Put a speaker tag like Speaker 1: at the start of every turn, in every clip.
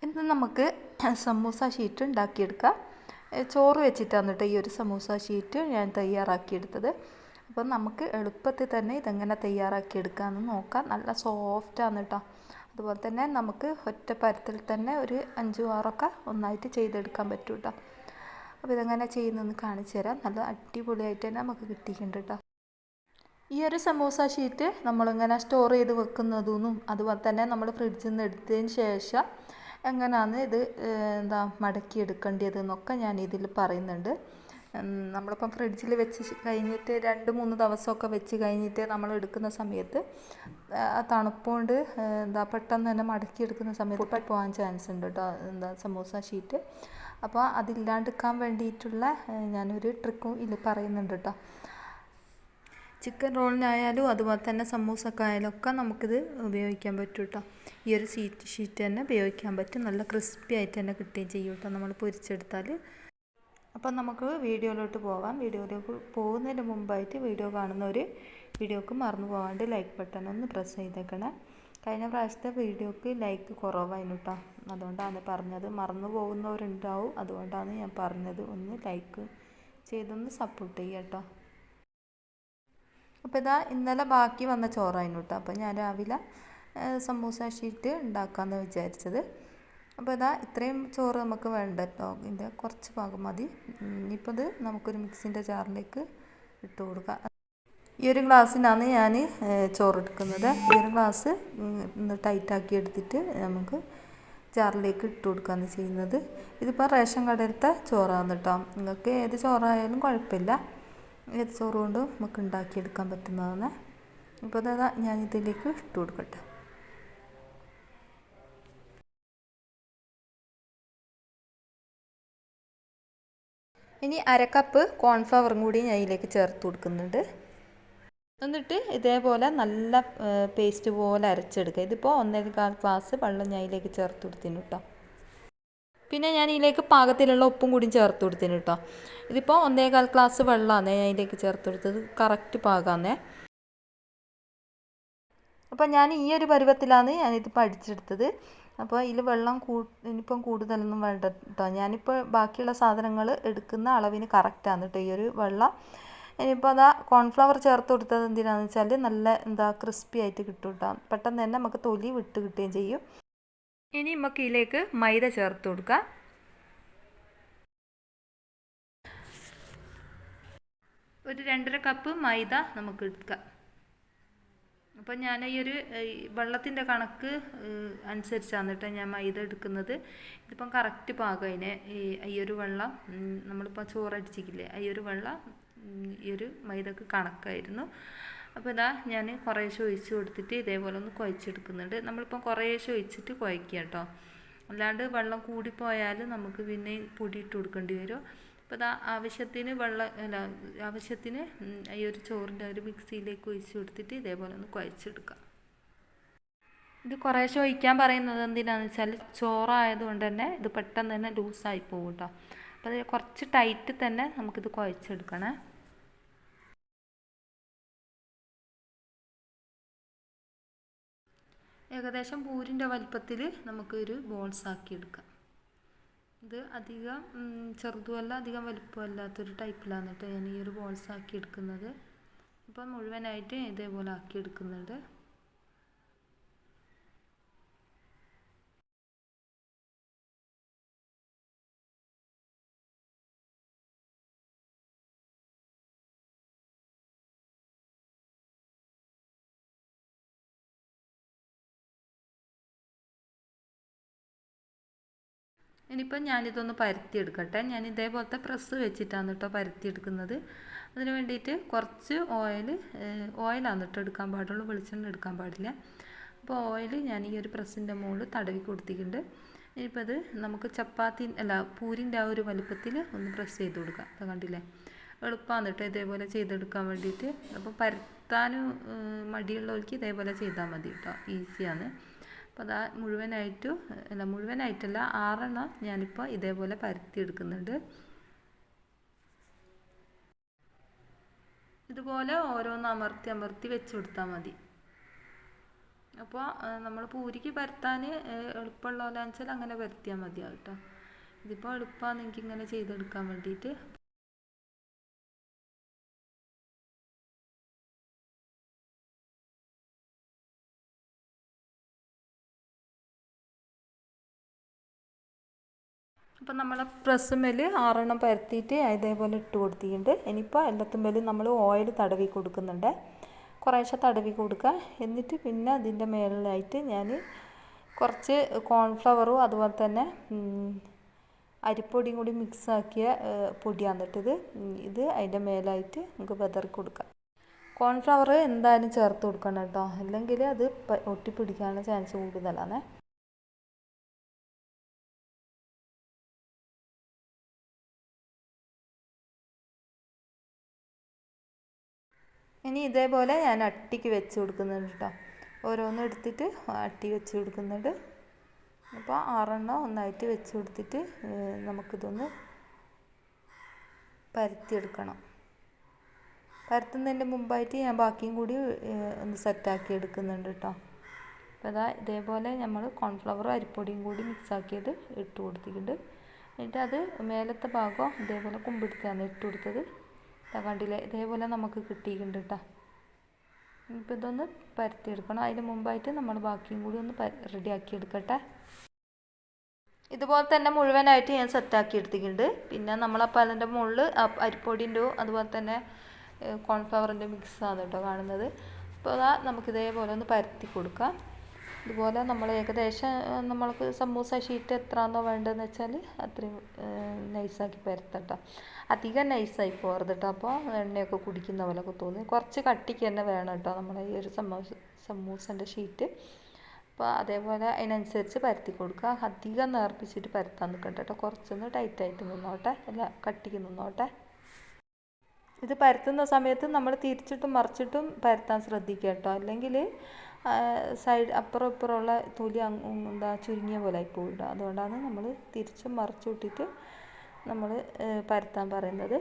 Speaker 1: ഇന്ന് നമുക്ക് സമൂസ ഷീറ്റ് ഉണ്ടാക്കിയെടുക്കാം. ചോറ് വെച്ചിട്ടാണ് കേട്ടോ ഈ ഒരു സമൂസ ഷീറ്റ് ഞാൻ തയ്യാറാക്കിയെടുത്തത്. അപ്പം നമുക്ക് എളുപ്പത്തിൽ തന്നെ ഇതെങ്ങനെ തയ്യാറാക്കിയെടുക്കാമെന്ന് നോക്കാം. നല്ല സോഫ്റ്റാണ് കേട്ടോ. അതുപോലെ തന്നെ നമുക്ക് ഒറ്റ പരത്തിൽ തന്നെ ഒരു 5-6 ഒന്നായിട്ട് ചെയ്തെടുക്കാൻ പറ്റും കേട്ടോ. അപ്പോൾ ഇതെങ്ങനെ ചെയ്യുന്നതെന്ന് കാണിച്ചു തരാം. നല്ല അടിപൊളിയായിട്ട് തന്നെ നമുക്ക് കിട്ടിയിട്ടുണ്ട് കേട്ടോ. ഈ ഒരു സമൂസ ഷീറ്റ് നമ്മളിങ്ങനെ സ്റ്റോർ ചെയ്ത് വെക്കുന്നതെന്നും അതുപോലെ തന്നെ നമ്മൾ ഫ്രിഡ്ജിൽ നിന്ന് എടുത്തതിന് ശേഷം എങ്ങനെയാണ് ഇത് മടക്കി എടുക്കേണ്ടതെന്നൊക്കെ ഞാൻ ഇതിൽ പറയുന്നുണ്ട്. നമ്മളിപ്പം ഫ്രിഡ്ജിൽ വെച്ച് കഴിഞ്ഞിട്ട് 2-3 ദിവസമൊക്കെ വെച്ച് കഴിഞ്ഞിട്ട് നമ്മൾ എടുക്കുന്ന സമയത്ത് തണുപ്പുകൊണ്ട് പെട്ടെന്ന് തന്നെ മടക്കി എടുക്കുന്ന സമയത്ത് പോകാൻ ചാൻസ് ഉണ്ട് കേട്ടോ സമൂസ ഷീറ്റ്. അപ്പോൾ അതില്ലാണ്ടിരിക്കാൻ വേണ്ടിയിട്ടുള്ള ഞാനൊരു ട്രിക്കും ഇതിൽ പറയുന്നുണ്ട് കേട്ടോ. ചിക്കൻ റോളിനായാലും അതുപോലെ തന്നെ സമൂസക്കായാലും ഒക്കെ നമുക്കിത് ഉപയോഗിക്കാൻ പറ്റും കേട്ടോ. ഈ ഒരു ഷീറ്റ് തന്നെ ഉപയോഗിക്കാൻ പറ്റും. നല്ല ക്രിസ്പി ആയിട്ട് തന്നെ കിട്ടുകയും ചെയ്യും കേട്ടോ നമ്മൾ പൊരിച്ചെടുത്താൽ. അപ്പം നമുക്ക് വീഡിയോയിലോട്ട് പോകാം. വീഡിയോയിലേക്ക് പോകുന്നതിന് മുമ്പായിട്ട് വീഡിയോ കാണുന്നവർ വീഡിയോക്ക് മറന്നു പോകാണ്ട് ലൈക്ക് ബട്ടൺ ഒന്ന് പ്രസ് ചെയ്തേക്കണേ. കഴിഞ്ഞ പ്രാവശ്യത്തെ വീഡിയോക്ക് ലൈക്ക് കുറവായിരുന്നു കേട്ടോ. അതുകൊണ്ടാണ് പറഞ്ഞത്. മറന്നു പോകുന്നവരുണ്ടാവും, അതുകൊണ്ടാണ് ഞാൻ പറഞ്ഞത്. ഒന്ന് ലൈക്ക് ചെയ്തൊന്ന് സപ്പോർട്ട് ചെയ്യുക കേട്ടോ. അപ്പോൾ ഇതാ ഇന്നലെ ബാക്കി വന്ന ചോറായിരുന്നു കേട്ടോ. അപ്പോൾ ഞാൻ രാവിലെ സമൂസ ഷീറ്റ് ഉണ്ടാക്കാമെന്ന് വിചാരിച്ചത്. അപ്പോൾ ഇതാ ഇത്രയും ചോറ് നമുക്ക് വേണ്ട കേട്ടോ. ഇതിൻ്റെ കുറച്ച് ഭാഗം മതി. ഇനിയിപ്പോൾ ഇത് നമുക്കൊരു മിക്സിൻ്റെ ജാറിലേക്ക് ഇട്ട് കൊടുക്കാം. ഈ ഒരു ഗ്ലാസ്സിനാണ് ഞാൻ ചോറ് എടുക്കുന്നത്. ഈ ഒരു ഗ്ലാസ് ഒന്ന് ടൈറ്റാക്കി എടുത്തിട്ട് നമുക്ക് ജാറിലേക്ക് ഇട്ട് കൊടുക്കുകയാണ് ചെയ്യുന്നത്. ഇതിപ്പോൾ റേഷൻ കടയിലത്തെ ചോറാണ് കേട്ടോ. നിങ്ങൾക്ക് ഏത് ചോറായാലും കുഴപ്പമില്ല. ഏത് ചോറ് കൊണ്ടും നമുക്ക് ഉണ്ടാക്കിയെടുക്കാൻ പറ്റുന്നതാണ്. ഇപ്പോൾ അതാ ഞാൻ ഇതിലേക്ക് ഇട്ട് കൊടുക്കട്ടെ. ഇനി 1/2 കപ്പ് കോൺഫ്ലവറും കൂടി ഞാൻ ഇതിലേക്ക് ചേർത്ത് കൊടുക്കുന്നുണ്ട്. എന്നിട്ട് ഇതേപോലെ നല്ല പേസ്റ്റ് പോലെ അരച്ചെടുക്കുക. ഇതിപ്പോൾ 1.25 ഗ്ലാസ് വെള്ളം ഞാൻ ഇതിലേക്ക് ചേർത്ത് കൊടുത്തിന് കേട്ടോ. പിന്നെ ഞാൻ ഇതിലേക്ക് പാകത്തിലുള്ള ഉപ്പും കൂടി ചേർത്ത് കൊടുത്തിന് കേട്ടോ. ഇതിപ്പോൾ 1.25 ഗ്ലാസ് വെള്ളമാണ് ഞാൻ ഇതിലേക്ക് ചേർത്ത് കൊടുത്തത്. കറക്റ്റ് പാകമാണ്. അപ്പോൾ ഞാൻ ഈ ഒരു പരുവത്തിലാണ് ഞാനിതിപ്പോൾ അടിച്ചെടുത്തത്. അപ്പോൾ ഇതിൽ വെള്ളം ഇനിയിപ്പം കൂടുതലൊന്നും വേണ്ട കേട്ടോ. ഞാനിപ്പോൾ ബാക്കിയുള്ള സാധനങ്ങൾ എടുക്കുന്ന അളവിന് കറക്റ്റാണ് കേട്ടോ ഈ ഒരു വെള്ളം. ഇനിയിപ്പോൾ അതാ കോൺഫ്ലവർ ചേർത്ത് കൊടുത്തത് എന്തിനാണെന്ന് വെച്ചാൽ നല്ല ക്രിസ്പി ആയിട്ട് കിട്ടും കേട്ടോ. പെട്ടെന്ന് തന്നെ നമുക്ക് തൊലി വിട്ട് കിട്ടുകയും ചെയ്യും. ഇനി നമുക്ക് ഇതിലേക്ക് മൈദ ചേർത്ത് കൊടുക്കാം. ഒരു 2.5 കപ്പ് മൈദ നമുക്ക് എടുക്കാം. അപ്പം ഞാൻ ഈ ഒരു വെള്ളത്തിൻ്റെ കണക്ക് അനുസരിച്ചാണ് കേട്ടോ ഞാൻ മൈദ എടുക്കുന്നത്. ഇതിപ്പം കറക്റ്റ് പാകം അതിന് ഈ ഒരു വെള്ളം നമ്മളിപ്പോൾ ചോറടിച്ചിട്ടില്ലേ ഈ ഒരു വെള്ളം ഈ ഒരു മൈദക്ക് കണക്കായിരുന്നു. അപ്പോൾ ഇതാ ഞാൻ കുറേശ്ശെ ഒഴിച്ച് കൊടുത്തിട്ട് ഇതേപോലെ ഒന്ന് കുഴച്ചെടുക്കുന്നുണ്ട്. നമ്മളിപ്പം കുറേശ്ശെ ഒഴിച്ചിട്ട് കുഴയ്ക്കുക കേട്ടോ. അല്ലാണ്ട് വെള്ളം കൂടിപ്പോയാൽ നമുക്ക് പിന്നെ പൊടി ഇട്ട് കൊടുക്കേണ്ടി വരും. അപ്പോൾ ഇതാ ആവശ്യത്തിന് ഈ ഒരു ചോറിൻ്റെ ഒരു മിക്സിയിലേക്ക് ഒഴിച്ച് കൊടുത്തിട്ട് ഇതേപോലെ ഒന്ന് കുഴച്ചെടുക്കാം. ഇത് കുറേശ്ശെ ഒഴിക്കാൻ പറയുന്നത് എന്തിനാണെന്ന് വെച്ചാൽ ചോറായതുകൊണ്ട് തന്നെ ഇത് പെട്ടെന്ന് തന്നെ ലൂസായി പോകും കേട്ടോ. അപ്പോൾ അത് കുറച്ച് ടൈറ്റ് തന്നെ നമുക്കിത് കുഴച്ചെടുക്കണേ. ഏകദേശം പൂരിൻ്റെ വലിപ്പത്തിൽ നമുക്കൊരു ബോൾസ് ആക്കി എടുക്കാം. ഇത് അധികം ചെറുതുമല്ല അധികം വലിപ്പമല്ലാത്തൊരു ടൈപ്പിലാണ് കേട്ടോ ഞാൻ ഈ ഒരു ബോൾസ് ആക്കി എടുക്കുന്നത്. ഇപ്പം മുഴുവനായിട്ട് ഇതേപോലെ ആക്കി എടുക്കുന്നുണ്ട്. ഇനിയിപ്പം ഞാനിതൊന്ന് പരത്തിയെടുക്കട്ടെ. ഞാൻ ഇതേപോലത്തെ പ്രസ് വെച്ചിട്ടാണ് കേട്ടോ പരത്തിയെടുക്കുന്നത്. അതിന് വേണ്ടിയിട്ട് കുറച്ച് ഓയിലാണ് കേട്ടോ എടുക്കാൻ പാടുള്ളൂ, വെളിച്ചെണ്ണ എടുക്കാൻ പാടില്ല. അപ്പോൾ ഓയിൽ ഞാൻ ഈ ഒരു പ്രസ്സിൻ്റെ മുകളിൽ തടവി കൊടുത്തിട്ടുണ്ട്. ഇനിയിപ്പോൾ അത് നമുക്ക് പൂരിൻ്റെ ആ ഒരു വലിപ്പത്തിൽ ഒന്ന് പ്രസ് ചെയ്ത് കൊടുക്കാം. അത് കണ്ടില്ലേ, എളുപ്പമാണ് കേട്ടോ ഇതേപോലെ ചെയ്തെടുക്കാൻ വേണ്ടിയിട്ട്. അപ്പോൾ പരത്താനും മടിയുള്ളവർക്ക് ഇതേപോലെ ചെയ്താൽ മതി കേട്ടോ, ഈസിയാണ്. അപ്പോൾ അതാ മുഴുവനായിട്ടല്ല 6 ഞാനിപ്പോൾ ഇതേപോലെ പരത്തിയെടുക്കുന്നുണ്ട്. ഇതുപോലെ ഓരോന്ന് അമർത്തി വെച്ച് കൊടുത്താൽ മതി. അപ്പോൾ നമ്മൾ പൂരിക്ക് പരത്താൻ എളുപ്പമുള്ള പോലെ വെച്ചാൽ അങ്ങനെ പരത്തിയാൽ മതിയാവും കേട്ടോ. ഇതിപ്പോൾ എളുപ്പമാണ് എനിക്കിങ്ങനെ ചെയ്തെടുക്കാൻ വേണ്ടിയിട്ട്. അപ്പം നമ്മളെ പ്രസ്സുമേൽ 6 പരത്തിയിട്ട് ഇതേപോലെ ഇട്ട് കൊടുത്തിട്ടുണ്ട്. ഇനിയിപ്പോൾ എല്ലാത്തുമ്മേലും നമ്മൾ ഓയിൽ തടവി കൊടുക്കുന്നുണ്ട്. കുറേശ്ശെ തടവി കൊടുക്കുക. എന്നിട്ട് പിന്നെ അതിൻ്റെ മേളിലായിട്ട് ഞാൻ കുറച്ച് കോൺഫ്ലവറും അതുപോലെ തന്നെ അരിപ്പൊടിയും കൂടി മിക്സാക്കിയ പൊടിയാണ് ഇട്ടത്. ഇത് അതിൻ്റെ മേലായിട്ട് നമുക്ക് വിതറി കൊടുക്കാം. കോൺഫ്ലവർ എന്തായാലും ചേർത്ത് കൊടുക്കണം കേട്ടോ, അല്ലെങ്കിൽ അത് ഒട്ടിപ്പിടിക്കാനുള്ള ചാൻസ് കൂടുതലാണ്. ഇനി ഇതേപോലെ ഞാൻ അട്ടിക്ക് വെച്ച് കൊടുക്കുന്നുണ്ട് കേട്ടോ. ഓരോന്നും എടുത്തിട്ട് അട്ടി വെച്ച് കൊടുക്കുന്നുണ്ട്. അപ്പോൾ 6 ഒന്നായിട്ട് വെച്ച് കൊടുത്തിട്ട് നമുക്കിതൊന്ന് പരത്തിയെടുക്കണം. പരത്തുന്നതിൻ്റെ മുമ്പായിട്ട് ഞാൻ ബാക്കിയും കൂടി ഒന്ന് സെറ്റാക്കി എടുക്കുന്നുണ്ട് കേട്ടോ. അപ്പോൾ അതാ ഇതേപോലെ നമ്മൾ കോൺഫ്ലവറും അരിപ്പൊടിയും കൂടി മിക്സാക്കിയത് ഇട്ട് കൊടുത്തിട്ടുണ്ട്. എന്നിട്ട് അത് മേലത്തെ ഭാഗം ഇതേപോലെ കുമ്പിടുത്താണ് ഇട്ട് കൊടുത്തത്. കണ്ടില്ലേ, ഇതേപോലെ നമുക്ക് കിട്ടിയിട്ടുണ്ട് കേട്ടോ. ഇപ്പോൾ ഇതൊന്ന് പരത്തിയെടുക്കണം. അതിന് മുമ്പായിട്ട് നമ്മൾ ബാക്കിയും കൂടി ഒന്ന് റെഡിയാക്കി എടുക്കട്ടെ. ഇതുപോലെ തന്നെ മുഴുവനായിട്ട് ഞാൻ സെറ്റാക്കി എടുത്തിട്ടുണ്ട്. പിന്നെ നമ്മളപ്പോൾ അതിൻ്റെ മുകളിൽ അരിപ്പൊടിൻ്റെ അതുപോലെ തന്നെ കോൺഫ്ലവറിൻ്റെ മിക്സാണ് കേട്ടോ കാണുന്നത്. അപ്പോൾ അതാ നമുക്കിതേപോലെ ഒന്ന് പരത്തി കൊടുക്കാം. ഇതുപോലെ നമ്മൾ ഏകദേശം നമ്മൾക്ക് സമൂസ ഷീറ്റ് എത്രയാണോ വേണ്ടതെന്ന് വെച്ചാൽ അത്രയും നൈസാക്കി പരത്തട്ടോ. അധികം നൈസായി പോകരുത് കേട്ടോ, അപ്പോൾ എണ്ണയൊക്കെ കുടിക്കുന്ന പോലെയൊക്കെ തോന്നി. കുറച്ച് കട്ടിക്ക് തന്നെ വേണം കേട്ടോ നമ്മുടെ ഈ ഒരു സമൂസൻ്റെ ഷീറ്റ്. അപ്പോൾ അതേപോലെ അതിനനുസരിച്ച് പരത്തി കൊടുക്കുക. അധികം നേർപ്പിച്ചിട്ട് പരത്താൻ നിൽക്കട്ടെ കേട്ടോ, കുറച്ചൊന്ന് ടൈറ്റായിട്ട് നിന്നോട്ടെ, അല്ല കട്ടിക്ക് നിന്നോട്ടെ. ഇത് പരത്തുന്ന സമയത്ത് നമ്മൾ തിരിച്ചിട്ടും മറിച്ചിട്ടും പരത്താൻ ശ്രദ്ധിക്കുക കേട്ടോ, അല്ലെങ്കിൽ സൈഡ് അപ്പുറം ഇപ്പുറമുള്ള തൊലി ചുരുങ്ങിയ പോലെ ആയി പോയിട്ടോ. അതുകൊണ്ടാണ് നമ്മൾ തിരിച്ചും മറിച്ചു വിട്ടിട്ട് നമ്മൾ പരത്താൻ പറയുന്നത്.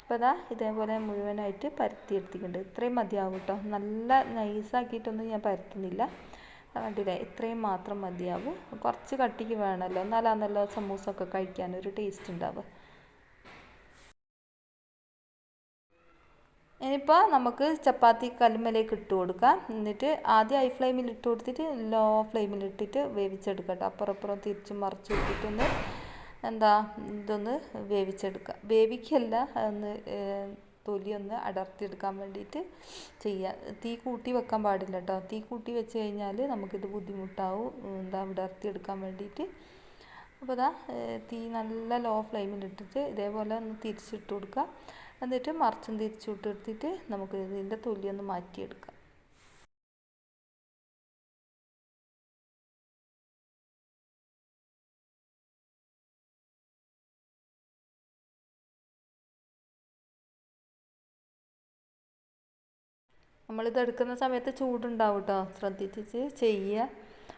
Speaker 1: അപ്പോൾ അതാ ഇതേപോലെ മുഴുവനായിട്ട് പരത്തിയെടുത്തിട്ടുണ്ട്. ഇത്രയും മതിയാവും കേട്ടോ, നല്ല നൈസാക്കിയിട്ടൊന്നും ഞാൻ പരത്തുന്നില്ല. കണ്ടില്ലേ, ഇത്രയും മാത്രം മതിയാവും. കുറച്ച് കട്ടിക്ക് വേണമല്ലോ, എന്നാലാന്നല്ലോ സമൂസ ഒക്കെ കഴിക്കാനൊരു ടേസ്റ്റ് ഉണ്ടാവുക. ഇനിയിപ്പോൾ നമുക്ക് ചപ്പാത്തി കല്ലുമ്മലേക്ക് ഇട്ട് കൊടുക്കാം. എന്നിട്ട് ആദ്യം ഹൈ ഫ്ലെയിമിൽ ഇട്ട് കൊടുത്തിട്ട് ലോ ഫ്ലെയിമിൽ ഇട്ടിട്ട് വേവിച്ചെടുക്കട്ടോ. അപ്പുറം തിരിച്ചും മറിച്ച് ഇട്ടിട്ടൊന്ന് ഇതൊന്ന് വേവിച്ചെടുക്കുക. വേവിക്കല്ല, ഒന്ന് തൊലിയൊന്ന് അടർത്തിയെടുക്കാൻ വേണ്ടിയിട്ട് ചെയ്യുക. തീ കൂട്ടി വെക്കാൻ പാടില്ല കേട്ടോ. തീ കൂട്ടി വെച്ച് കഴിഞ്ഞാൽ നമുക്കിത് ബുദ്ധിമുട്ടാവും അടർത്തിയെടുക്കാൻ വേണ്ടിയിട്ട്. അപ്പോൾ ഇതാ തീ നല്ല ലോ ഫ്ലെയിമിൽ ഇട്ടിട്ട് ഇതേപോലെ ഒന്ന് തിരിച്ചിട്ട് കൊടുക്കുക. എന്നിട്ട് മറിച്ചും തിരിച്ചും ഇട്ടെടുത്തിട്ട് നമുക്ക് ഇതിൻ്റെ തൊലിയൊന്ന് മാറ്റിയെടുക്കാം. നമ്മളിത് എടുക്കുന്ന സമയത്ത് ചൂടുണ്ടാവും കേട്ടോ, ശ്രദ്ധിച്ച് ചെയ്യുക.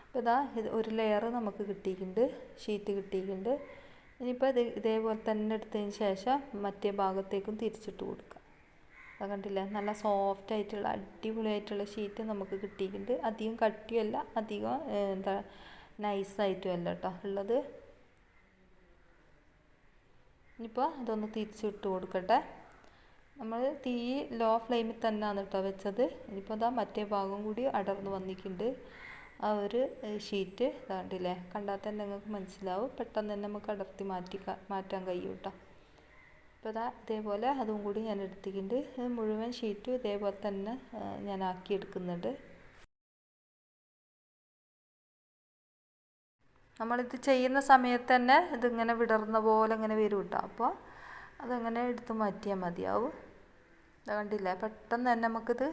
Speaker 1: അപ്പോൾ ഇതാ ഒരു ലെയർ നമുക്ക് കിട്ടിയിട്ടുണ്ട്, ഷീറ്റ് കിട്ടിയിട്ടുണ്ട്. ഇനിയിപ്പോൾ ഇതേപോലെ തന്നെ എടുത്തതിന് ശേഷം മറ്റേ ഭാഗത്തേക്കും തിരിച്ചിട്ട് കൊടുക്കുക. അത് കണ്ടില്ലേ, നല്ല സോഫ്റ്റ് ആയിട്ടുള്ള അടിപൊളിയായിട്ടുള്ള ഷീറ്റ് നമുക്ക് കിട്ടിയിട്ടുണ്ട്. അധികം കട്ടിയല്ല, അധികം നൈസായിട്ടും അല്ല കേട്ടോ ഉള്ളത്. ഇനിയിപ്പോൾ അതൊന്ന് തിരിച്ചിട്ട് കൊടുക്കട്ടെ. നമ്മൾ തീ ലോ ഫ്ലെയിമിൽ തന്നെയാണ് കേട്ടോ വെച്ചത്. ഇനിയിപ്പോൾ അതാ മറ്റേ ഭാഗം കൂടി അടർന്ന് വന്നിട്ടുണ്ട്. ആ ഒരു ഷീറ്റ് കണ്ടില്ലേ, കണ്ടാൽ തന്നെ നിങ്ങൾക്ക് മനസ്സിലാവും. പെട്ടെന്ന് തന്നെ നമുക്ക് അടർത്തി മാറ്റാൻ കഴിയും കേട്ടോ. അപ്പോൾ അതാ ഇതേപോലെ അതും കൂടി ഞാൻ എടുത്തിട്ടുണ്ട്. മുഴുവൻ ഷീറ്റും ഇതേപോലെ തന്നെ ഞാൻ ആക്കിയെടുക്കുന്നുണ്ട്. നമ്മളിത് ചെയ്യുന്ന സമയത്ത് തന്നെ ഇതിങ്ങനെ വിടർന്ന പോലെ ഇങ്ങനെ വരും കേട്ടോ. അപ്പോൾ അതങ്ങനെ എടുത്ത് മാറ്റിയാൽ മതിയാവും. കണ്ടില്ലേ, പെട്ടെന്ന് തന്നെ നമുക്കിത്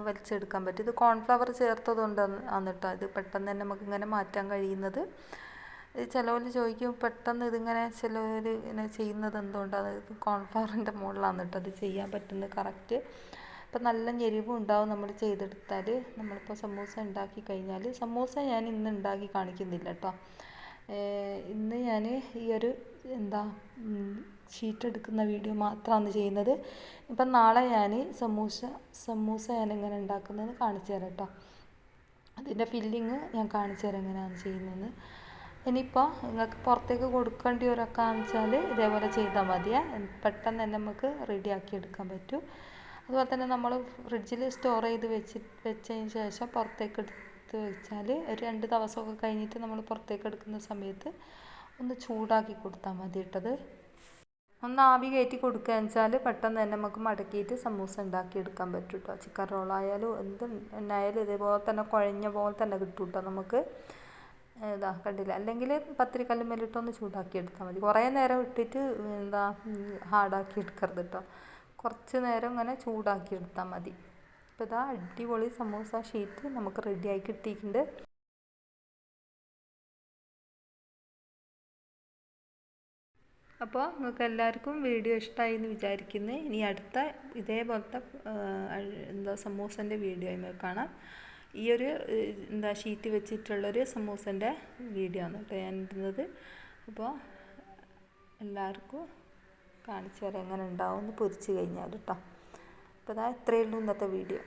Speaker 1: വലിച്ചെടുക്കാൻ പറ്റും. ഇത് കോൺഫ്ലവർ ചേർത്തതുകൊണ്ട് ആണ് കേട്ടോ ഇത് പെട്ടെന്ന് തന്നെ നമുക്കിങ്ങനെ മാറ്റാൻ കഴിയുന്നത്. ചിലവർ ചോദിക്കും പെട്ടെന്ന് ഇതിങ്ങനെ ചിലവർ ഇങ്ങനെ ചെയ്യുന്നത് എന്തുകൊണ്ടാണ്, ഇത് കോൺഫ്ലവറിൻ്റെ മുകളിലാണ് കേട്ടോ അത് ചെയ്യാൻ പറ്റുന്നത് കറക്റ്റ്. അപ്പം നല്ല ഞെരിവും ഉണ്ടാവും നമ്മൾ ചെയ്തെടുത്താൽ. നമ്മളിപ്പോൾ സമൂസ ഉണ്ടാക്കി കഴിഞ്ഞാൽ, സമൂസ ഞാൻ ഇന്ന് ഉണ്ടാക്കി കാണിക്കുന്നില്ല കേട്ടോ. ഇന്ന് ഞാൻ ഈ ഒരു ഷീറ്റ് എടുക്കുന്ന വീഡിയോ മാത്രമാണ് ചെയ്യുന്നത്. ഇപ്പം നാളെ ഞാൻ സമൂസ ഞാനിങ്ങനെ ഉണ്ടാക്കുന്നത് കാണിച്ചു തരാം കേട്ടോ. അതിൻ്റെ ഫില്ലിങ് ഞാൻ കാണിച്ചു തരാം എങ്ങനെയാണ് ചെയ്യുന്നത്. ഇനിയിപ്പോൾ നിങ്ങൾക്ക് പുറത്തേക്ക് കൊടുക്കേണ്ടിയവരൊക്കെ വെച്ചാൽ ഇതേപോലെ ചെയ്താൽ മതിയേ, പെട്ടെന്ന് തന്നെ നമുക്ക് റെഡിയാക്കി എടുക്കാൻ പറ്റും. അതുപോലെ തന്നെ നമ്മൾ ഫ്രിഡ്ജിൽ സ്റ്റോർ ചെയ്ത് വെച്ചതിന് ശേഷം പുറത്തേക്ക് എടുത്ത് വെച്ചാൽ ഒരു 2 ദിവസമൊക്കെ കഴിഞ്ഞിട്ട് നമ്മൾ പുറത്തേക്ക് എടുക്കുന്ന സമയത്ത് ഒന്ന് ചൂടാക്കി കൊടുത്താൽ മതി ഇട്ടത്. ഒന്ന് ആവി കയറ്റി കൊടുക്കുകയെന്ന് വെച്ചാൽ പെട്ടെന്ന് തന്നെ നമുക്ക് മടക്കിയിട്ട് സമൂസ ഉണ്ടാക്കിയെടുക്കാൻ പറ്റും കേട്ടോ. ചിക്കൻ റോളായാലും എന്ത് എന്നായാലും ഇതേപോലെ തന്നെ കുഴഞ്ഞ പോലെ തന്നെ കിട്ടും കേട്ടോ നമുക്ക്. ഇതാ കണ്ടില്ല, അല്ലെങ്കിൽ പത്തിരിക്കല്ലുമ്മേലിട്ടൊന്ന് ചൂടാക്കി എടുത്താൽ മതി. കുറേ നേരം ഇട്ടിട്ട് ഹാർഡാക്കി എടുക്കരുത് കേട്ടോ, കുറച്ച് നേരം ഇങ്ങനെ ചൂടാക്കി എടുത്താൽ മതി. അപ്പോൾ ഇതാ അടിപൊളി സമൂസ ഷീറ്റ് നമുക്ക് റെഡിയായി കിട്ടിയിട്ടുണ്ട്. അപ്പോൾ നിങ്ങൾക്ക് എല്ലാവർക്കും വീഡിയോ ഇഷ്ടമായി എന്ന് വിചാരിക്കുന്നു. ഇനി അടുത്ത ഇതേപോലത്തെ സമൂസൻ്റെ വീഡിയോ കാണാം. ഈ ഒരു ഷീറ്റ് വെച്ചിട്ടുള്ളൊരു സമൂസൻ്റെ വീഡിയോ ആണ് കേട്ടോ ഞാൻ ഇടുന്നത്. അപ്പോൾ എല്ലാവർക്കും കാണിച്ചു തരാം എങ്ങനെ ഉണ്ടാവും എന്ന് പൊരിച്ച് കഴിഞ്ഞാൽ കേട്ടോ. അപ്പോൾ ഇത്രയേ ഉള്ളൂ ഇന്നത്തെ വീഡിയോ.